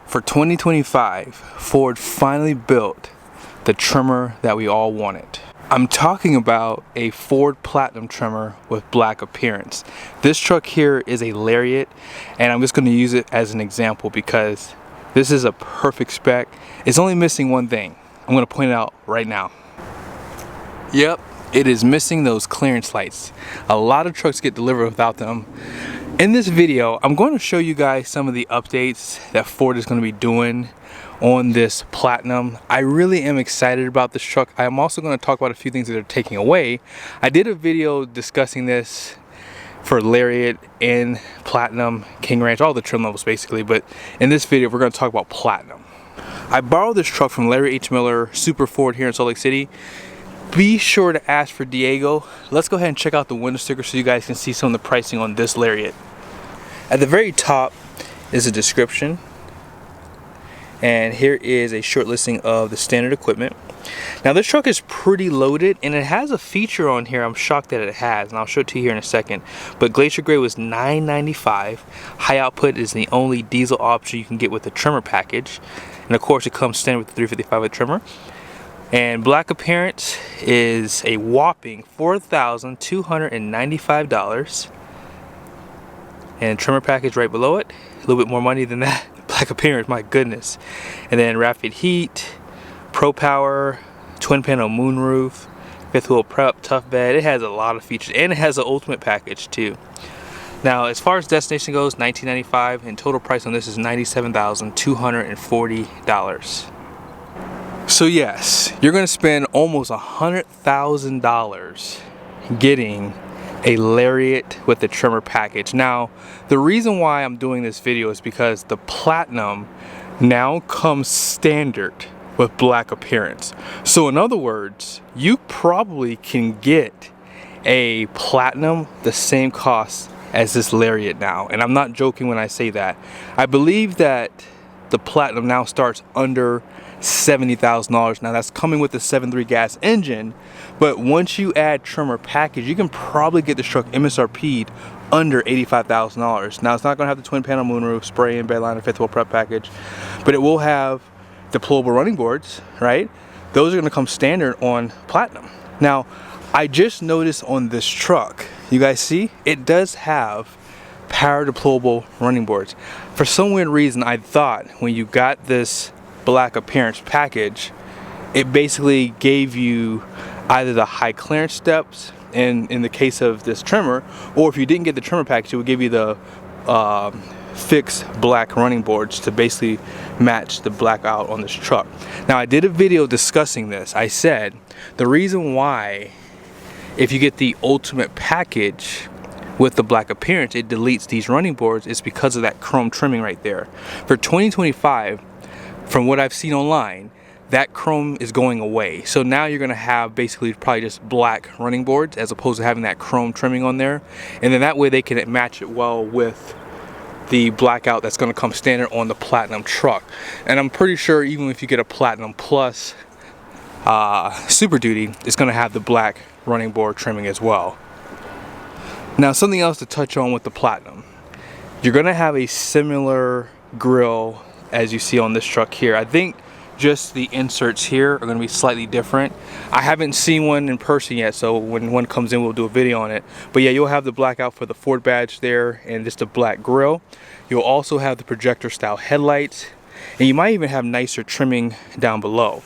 For 2025, Ford finally built the trimmer that we all wanted. I'm talking about a Ford Platinum trimmer with black appearance. This truck here is a Lariat, and I'm just going to use it as an example because this is a perfect spec. It's only missing one thing. I'm going to point it out right now. Yep, it is missing those clearance lights. A lot of trucks get delivered without them. In this video, I'm going to show you guys some of the updates that Ford is going to be doing on this Platinum. I really am excited about this truck. I'm also going to talk about a few things that they're taking away. I did a video discussing this for Lariat and Platinum, King Ranch, all the trim levels basically, but in this video we're going to talk about Platinum. I borrowed this truck from Larry H. Miller Super Ford here in Salt Lake City. Be sure to ask for Diego. Let's go ahead and check out the window sticker so you guys can see some of the pricing on this Lariat. At the very top is a description, and here is a short listing of the standard equipment. Now this truck is pretty loaded, and it has a feature on here I'm shocked that it has, and I'll show it to you here in a second. But Glacier Gray was $995. High output is the only diesel option you can get with the trimmer package, and of course it comes standard with the 355 with trimmer. And black appearance is a whopping $4,295. And trimmer package right below it, a little bit more money than that. Black appearance, my goodness. And then rapid heat, pro power, twin panel moonroof, fifth wheel prep, tough bed. It has a lot of features, and it has an ultimate package too. Now as far as destination goes, $1995, and total price on this is $97,240. So yes, you're gonna spend almost $100,000 getting a Lariat with the trimmer package. Now the reason why I'm doing this video is because the Platinum now comes standard with black appearance. So in other words, you probably can get a Platinum the same cost as this Lariat now, and I'm not joking when I say that. I believe that the Platinum now starts under $70,000. Now that's coming with the 7.3 gas engine, but once you add trimmer package, you can probably get this truck MSRP'd under $85,000. Now it's not going to have the twin panel moonroof, spray and bedliner, fifth wheel prep package, but it will have deployable running boards, right? Those are going to come standard on Platinum. Now I just noticed on this truck, you guys see, it does have power deployable running boards. For some weird reason, I thought when you got this black appearance package, it basically gave you either the high clearance steps in the case of this trimmer, or if you didn't get the trimmer package, it would give you the fixed black running boards to basically match the blackout on this truck. Now I did a video discussing this. I said the reason why if you get the ultimate package with the black appearance it deletes these running boards is because of that chrome trimming right there. For 2025, from what I've seen online, that chrome is going away. So now you're gonna have basically probably just black running boards as opposed to having that chrome trimming on there. And then that way they can match it well with the blackout that's gonna come standard on the Platinum truck. And I'm pretty sure even if you get a Platinum Plus Super Duty, it's gonna have the black running board trimming as well. Now something else to touch on with the Platinum. You're gonna have a similar grille as you see on this truck here. I think just the inserts here are going to be slightly different. I haven't seen one in person yet, so when one comes in we'll do a video on it. But yeah, you'll have the blackout for the Ford badge there and just a black grille. You'll also have the projector style headlights, and you might even have nicer trimming down below.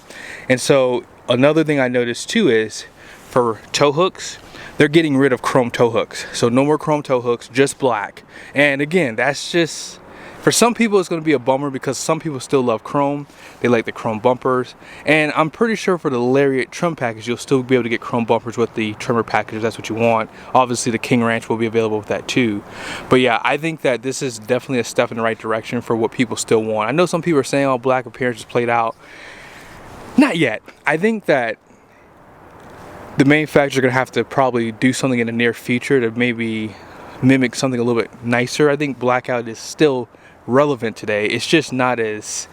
And so another thing I noticed too is for tow hooks, they're getting rid of chrome tow hooks. So no more chrome tow hooks, just black. And again, that's just, for some people it's going to be a bummer because some people still love chrome. They like the chrome bumpers, and I'm pretty sure for the Lariat trim package you'll still be able to get chrome bumpers with the trimmer package if that's what you want. Obviously the King Ranch will be available with that too. But yeah, I think that this is definitely a step in the right direction for what people still want. I know some people are saying, oh, black appearance is played out. Not yet. I think that the manufacturers are going to have to probably do something in the near future to maybe mimic something a little bit nicer. I think blackout is still relevant today. It's just not as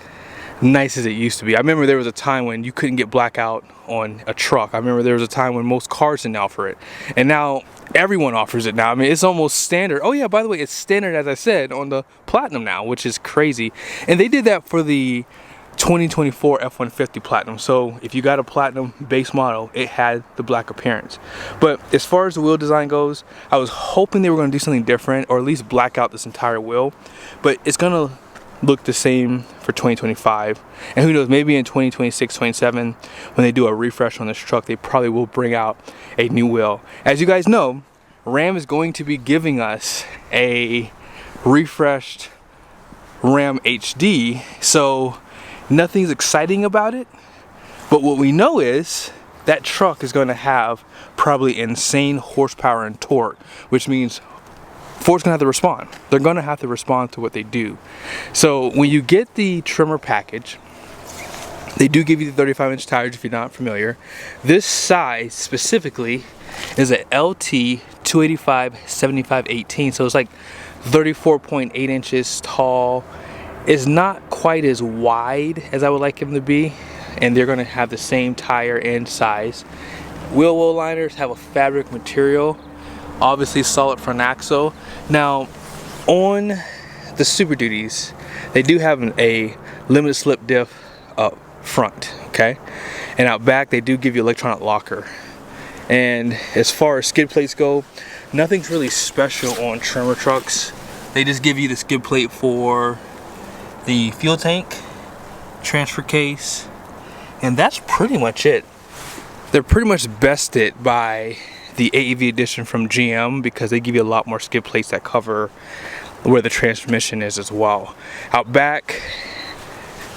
nice as it used to be. I remember there was a time when you couldn't get blackout on a truck. I remember there was a time when most cars didn't offer it. And now everyone offers it now. I mean, it's almost standard. Oh yeah, by the way, it's standard, as I said, on the Platinum now, which is crazy. And they did that for the 2024 F350 Platinum. So if you got a Platinum base model, it had the black appearance. But as far as the wheel design goes, I was hoping they were going to do something different, or at least black out this entire wheel. But it's going to look the same for 2025, and who knows, maybe in 2026, 27, when they do a refresh on this truck, they probably will bring out a new wheel. As you guys know, Ram is going to be giving us a refreshed Ram HD, so nothing's exciting about it, but what we know is that truck is going to have probably insane horsepower and torque, which means Ford's gonna have to respond. They're gonna have to respond to what they do. So when you get the trimmer package, they do give you the 35-inch tires if you're not familiar. This size specifically is a LT 285/75/18, so it's like 34.8 inches tall. It's not quite as wide as I would like them to be, and they're gonna have the same tire and size. Wheel well liners have a fabric material, obviously solid front axle. Now on the Super Duties, they do have a limited slip diff up front, okay, and out back they do give you electronic locker. And as far as skid plates go, nothing's really special on trimmer trucks. They just give you the skid plate for the fuel tank, transfer case, and that's pretty much it. They're pretty much bested by the AEV edition from GM because they give you a lot more skid plates that cover where the transmission is as well. Out back,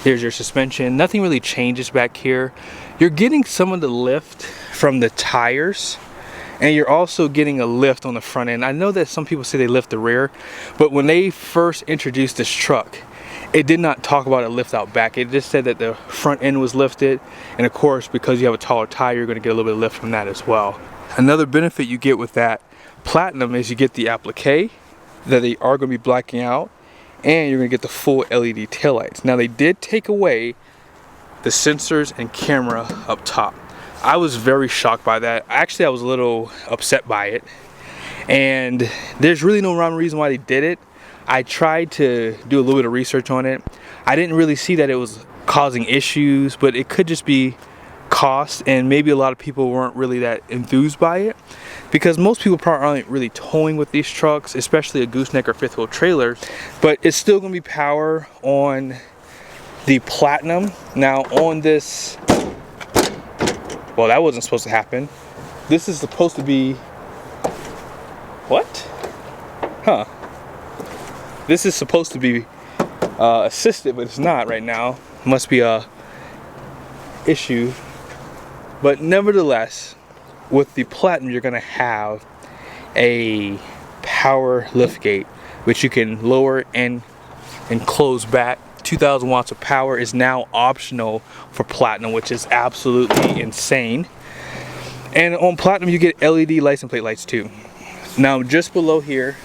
there's your suspension. Nothing really changes back here. You're getting some of the lift from the tires, and you're also getting a lift on the front end. I know that some people say they lift the rear, but when they first introduced this truck, it did not talk about a lift out back. It just said that the front end was lifted, and of course, because you have a taller tire, you're going to get a little bit of lift from that as well. Another benefit you get with that Platinum is you get the applique that they are going to be blacking out, and you're going to get the full LED taillights. Now they did take away the sensors and camera up top. I was very shocked by that. Actually, I was a little upset by it, and there's really no rhyme or reason why they did it. I tried to do a little bit of research on it. I didn't really see that it was causing issues, but it could just be cost, and maybe a lot of people weren't really that enthused by it, because most people probably aren't really towing with these trucks, especially a gooseneck or fifth wheel trailer. But it's still going to be power on the Platinum. Now on this, well, that wasn't supposed to happen. This is supposed to be, what? Huh. This is supposed to be assisted, but it's not right now. Must be a issue. But nevertheless, with the Platinum, you're going to have a power liftgate, which you can lower and close back. 2,000 watts of power is now optional for Platinum, which is absolutely insane. And on Platinum, you get LED license plate lights too. Now, just below here,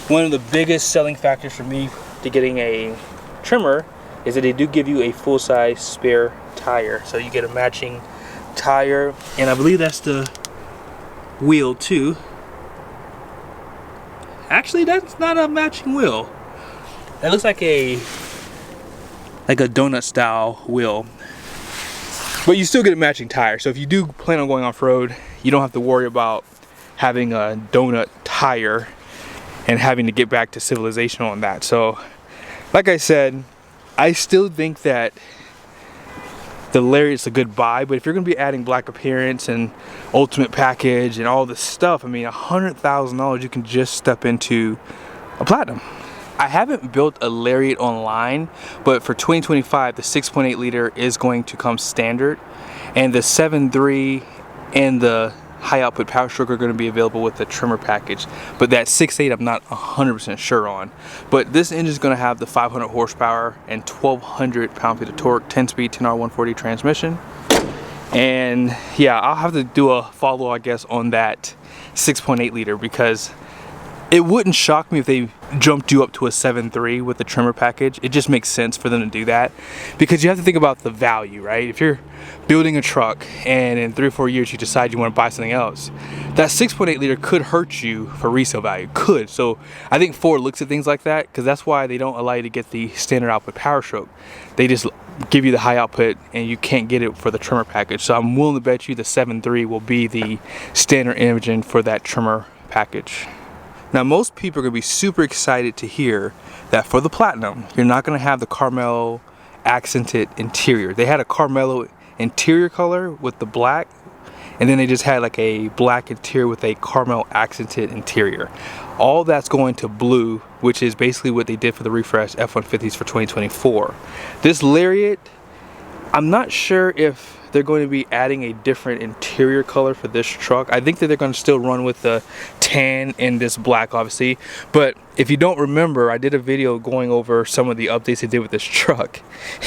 one of the biggest selling factors for me to getting a trimmer is that they do give you a full-size spare tire. So you get a matching tire, and I believe that's the wheel too. Actually, that's not a matching wheel. That looks like a donut style wheel, but you still get a matching tire. So if you do plan on going off-road, you don't have to worry about having a donut tire and having to get back to civilization on that. So like I said, I still think that the Lariat's a good buy, but if you're going to be adding black appearance and ultimate package and all this stuff, I mean, $100,000, you can just step into a Platinum. I haven't built a Lariat online, but for 2025, the 6.8 liter is going to come standard, and the 7.3 and the high output power stroke are going to be available with the trimmer package, but that 6.8 I'm not 100% sure on. But this engine is going to have the 500 horsepower and 1200 pound-feet of torque, 10-speed 10R 140 transmission. And yeah, I'll have to do a follow, I guess, on that 6.8 liter, because It wouldn't shock me if they jumped you up to a 7.3 with the trimmer package. It just makes sense for them to do that because you have to think about the value, right? If you're building a truck and in 3 or 4 years you decide you want to buy something else, that 6.8 liter could hurt you for resale value, could. So I think Ford looks at things like that because that's why they don't allow you to get the standard output power stroke. They just give you the high output and you can't get it for the trimmer package. So I'm willing to bet you the 7.3 will be the standard engine for that trimmer package. Now most people are going to be super excited to hear that for the Platinum, you're not going to have the Carmelo accented interior. They had a Carmelo interior color with the black, and then they just had like a black interior with a caramel accented interior. All that's going to blue, which is basically what they did for the refresh F-150s for 2024. This Lariat, I'm not sure if they're going to be adding a different interior color for this truck. I think that they're going to still run with the tan and this black, obviously. But if you don't remember, I did a video going over some of the updates they did with this truck.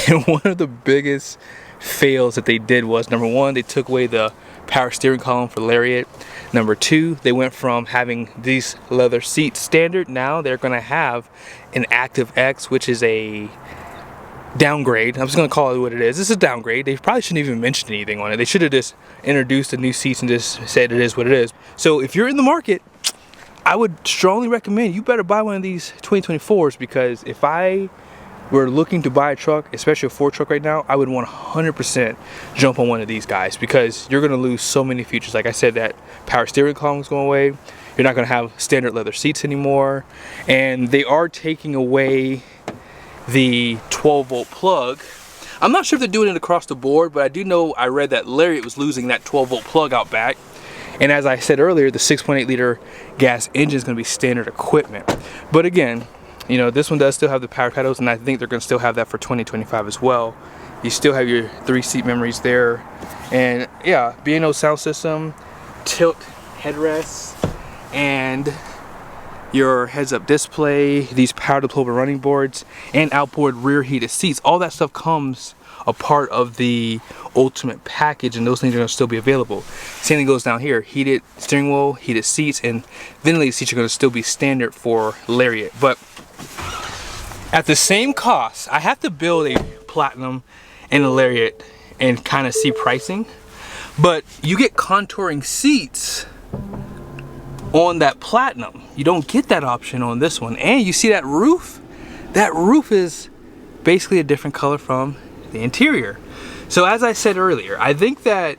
And one of the biggest fails that they did was, number one, they took away the power steering column for Lariat. Number two, they went from having these leather seats standard. Now they're going to have an Active X, which is a downgrade. I'm just gonna call it what it is. This is a downgrade. They probably shouldn't even mention anything on it. They should have just introduced the new seats and just said it is what it is. So if you're in the market, I would strongly recommend you better buy one of these 2024s, because if I were looking to buy a truck, especially a Ford truck right now, I would 100% jump on one of these guys, because you're gonna lose so many features. Like I said, that power steering column is going away. You're not gonna have standard leather seats anymore, and they are taking away the 12-volt plug. I'm not sure if they're doing it across the board, but I do know I read that Lariat was losing that 12-volt plug out back. And as I said earlier, the 6.8 liter gas engine is going to be standard equipment. But again, you know, this one does still have the power pedals, and I think they're going to still have that for 2025 as well. You still have your 3-seat memories there, and yeah, B&O sound system, tilt headrests, and your heads-up display, these power deployable running boards, and outboard rear heated seats. All that stuff comes a part of the ultimate package, and those things are going to still be available. Same thing goes down here. Heated steering wheel, heated seats, and ventilated seats are going to still be standard for Lariat. But at the same cost, I have to build a Platinum and a Lariat and kind of see pricing. But you get contouring seats on that Platinum. You don't get that option on this one. And you see that roof? That roof is basically a different color from the interior. So as I said earlier, I think that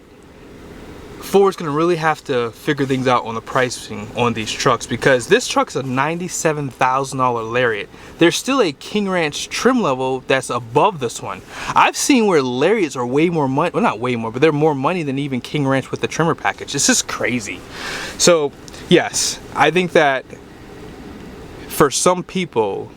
Ford's gonna really have to figure things out on the pricing on these trucks, because this truck's a $97,000 Lariat. There's still a King Ranch trim level that's above this one. I've seen where Lariats are way more money, well, not way more, but they're more money than even King Ranch with the trimmer package. It's just crazy. So yes, I think that for some people,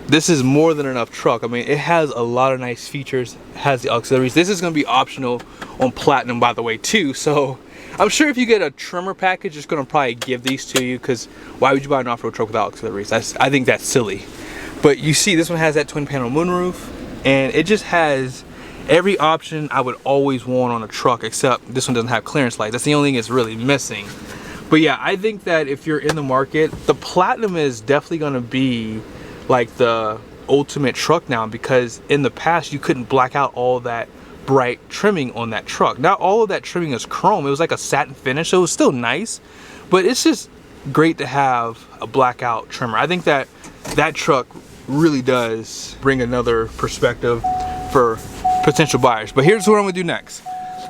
this is more than enough truck. I mean, it has a lot of nice features, it has the auxiliaries. This is gonna be optional on Platinum, by the way, too. So I'm sure if you get a trimmer package, it's gonna probably give these to you, because why would you buy an off-road truck without auxiliaries? I think that's silly. But you see, this one has that twin panel moonroof, and it just has every option I would always want on a truck, except this one doesn't have clearance lights. That's the only thing it's really missing. But yeah, I think that if you're in the market, the Platinum is definitely gonna be like the ultimate truck now, because in the past you couldn't black out all that bright trimming on that truck. Now all of that trimming is chrome. It was like a satin finish, so it was still nice, but it's just great to have a blackout trimmer. I think that that truck really does bring another perspective for potential buyers. But here's what I'm gonna do next.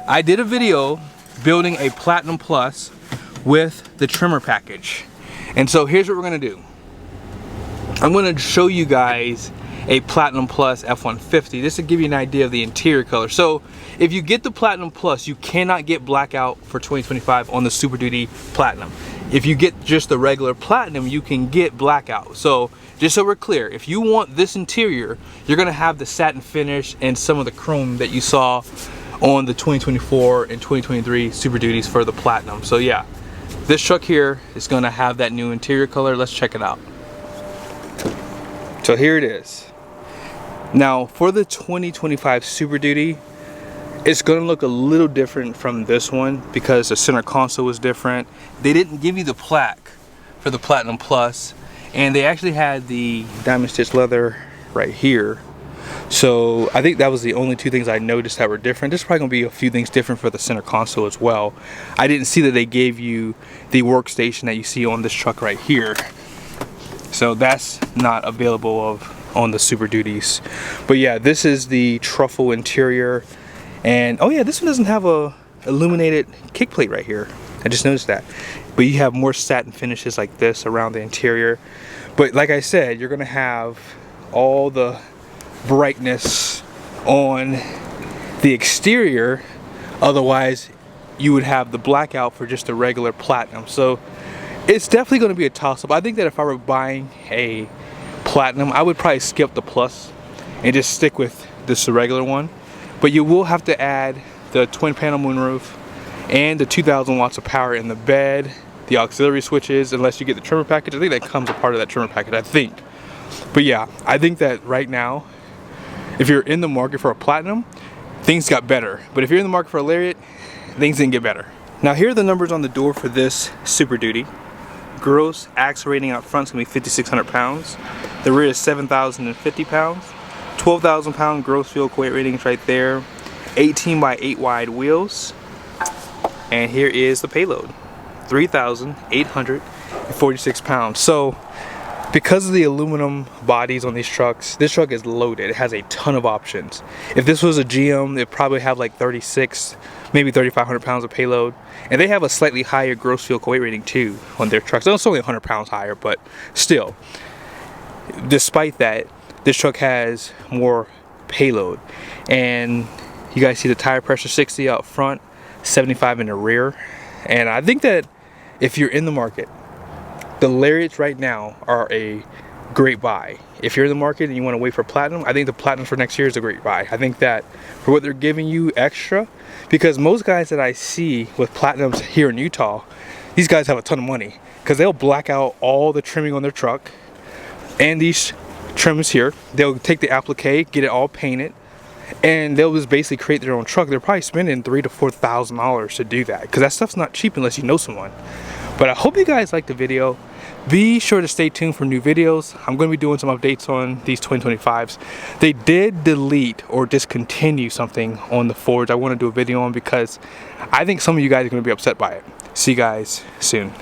I did a video building a Platinum Plus with the trimmer package, and so here's what we're gonna do. I'm gonna show you guys a Platinum Plus F-150. This will give you an idea of the interior color. So if you get the Platinum Plus, you cannot get blackout for 2025 on the Super Duty Platinum. If you get just the regular Platinum, you can get blackout. So just so we're clear, if you want this interior, you're gonna have the satin finish and some of the chrome that you saw on the 2024 and 2023 Super Duties for the Platinum. So yeah, this truck here is gonna have that new interior color. Let's check it out. So here it is. Now for the 2025 Super Duty, it's gonna look a little different from this one because the center console was different. They didn't give you the plaque for the Platinum Plus, and they actually had the diamond stitch leather right here. So I think that was the only two things I noticed that were different. There's probably gonna be a few things different for the center console as well. I didn't see that they gave you the workstation that you see on this truck right here. So that's not available on the Super Duties. But yeah, this is the truffle interior. And oh yeah, this one doesn't have a illuminated kick plate right here. I just noticed that. But you have more satin finishes like this around the interior. But like I said, you're gonna have all the brightness on the exterior, otherwise you would have the blackout for just a regular Platinum. So it's definitely going to be a toss-up. I think that if I were buying a Platinum, I would probably skip the Plus and just stick with this regular one. But you will have to add the twin panel moonroof and the 2,000 watts of power in the bed, the auxiliary switches, unless you get the trimmer package. I think that comes a part of that trimmer package, I think. But yeah, I think that right now, if you're in the market for a Platinum, things got better. But if you're in the market for a Lariat, things didn't get better. Now here are the numbers on the door for this Super Duty. Gross axle rating out front is going to be 5,600 pounds. The rear is 7,050 pounds. 12,000 pound gross fuel weight ratings right there. 18 by 8 wide wheels. And here is the payload. 3,846 pounds. So because of the aluminum bodies on these trucks, this truck is loaded. It has a ton of options. If this was a GM, it'd probably have like 36, maybe 3,500 pounds of payload. And they have a slightly higher gross fuel weight rating too on their trucks. It's only 100 pounds higher, but still. Despite that, this truck has more payload. And you guys see the tire pressure 60 out front, 75 in the rear. And I think that if you're in the market, the Lariats right now are a great buy. If you're in the market and you want to wait for Platinum, I think the Platinum for next year is a great buy. I think that for what they're giving you extra, because most guys that I see with Platinums here in Utah, these guys have a ton of money because they'll black out all the trimming on their truck and these trims here. They'll take the applique, get it all painted, and they'll just basically create their own truck. They're probably spending $3,000 to $4,000 to do that because that stuff's not cheap unless you know someone. But I hope you guys liked the video. Be sure to stay tuned for new videos. I'm going to be doing some updates on these 2025s. They did delete or discontinue something on the Fords I want to do a video on because I think some of you guys are going to be upset by it. See you guys soon.